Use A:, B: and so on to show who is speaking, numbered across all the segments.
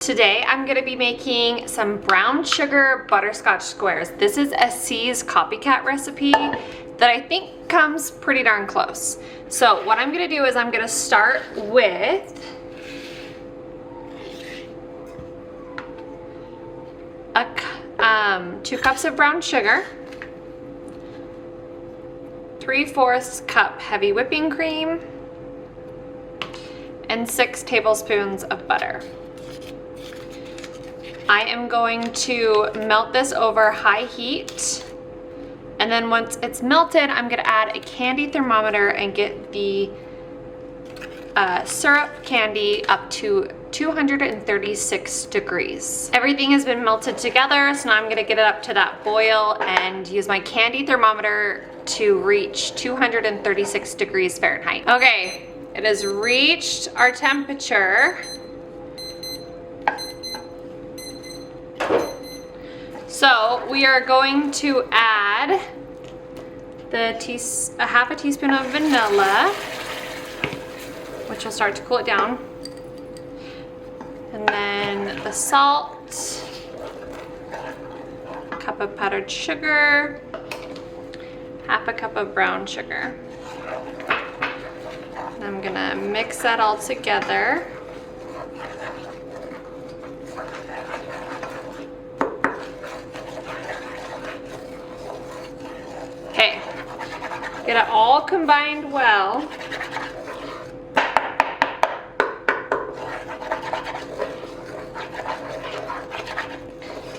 A: Today I'm going to be making some brown sugar butterscotch squares. This is a C's copycat recipe that I think comes pretty darn close. So what I'm going to do is I'm going to start with a 2 cups of brown sugar, 3/4 cup heavy whipping cream, and 6 tablespoons of butter. I am going to melt this over high heat, and then once it's melted, I'm going to add a candy thermometer and get the syrup candy up to 236 degrees. Everything has been melted together, so now I'm going to get it up to that boil and use my candy thermometer to reach 236 degrees Fahrenheit. Okay, it has reached our temperature. So we are going to add a half a teaspoon of vanilla, which will start to cool it down. And then the salt, a cup of powdered sugar, half a cup of brown sugar. And I'm gonna mix that all together. Okay, get it all combined well.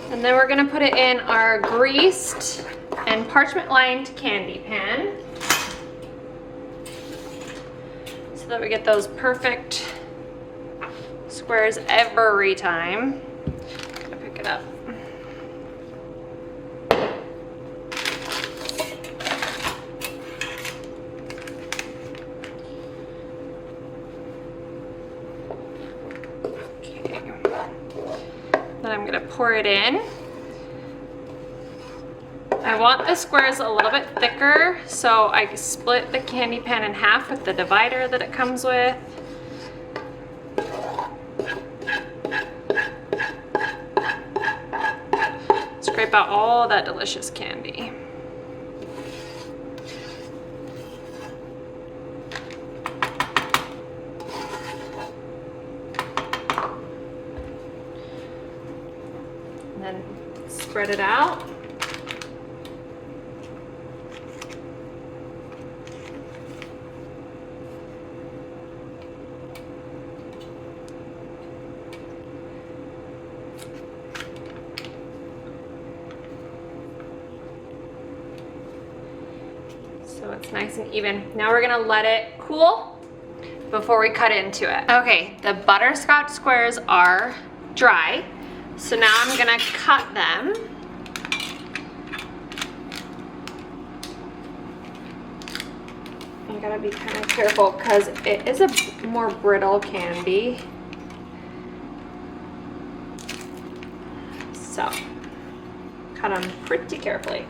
A: And then we're gonna put it in our greased and parchment lined candy pan so that we get those perfect squares every time. I'm gonna pick it up. Then I'm gonna pour it in. I want the squares a little bit thicker, so I split the candy pan in half with the divider that it comes with. Scrape out all that delicious candy. And then spread it out. So it's nice and even. Now we're gonna let it cool before we cut into it. Okay, the butterscotch squares are dry. So now I'm gonna cut them. You gotta be kind of careful because it is a more brittle candy. So, cut them pretty carefully.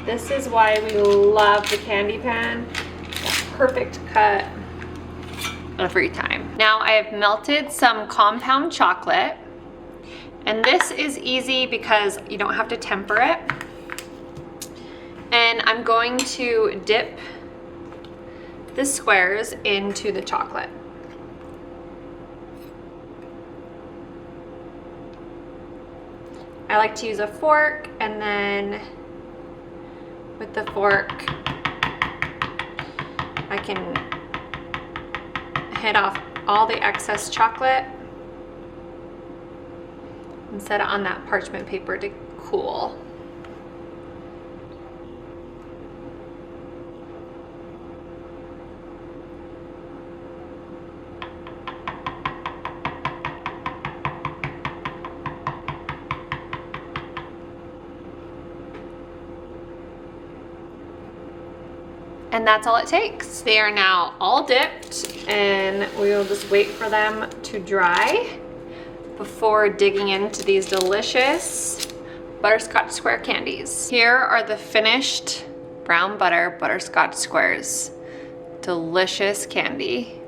A: This is why we love the candy pan. That perfect cut every time. Now I have melted some compound chocolate, and this is easy because you don't have to temper it. And I'm going to dip the squares into the chocolate. I like to use a fork, and then with the fork, I can hit off all the excess chocolate and set it on that parchment paper to cool. And that's all it takes. They are now all dipped, and we will just wait for them to dry before digging into these delicious butterscotch square candies. Here are the finished brown butter butterscotch squares. Delicious candy.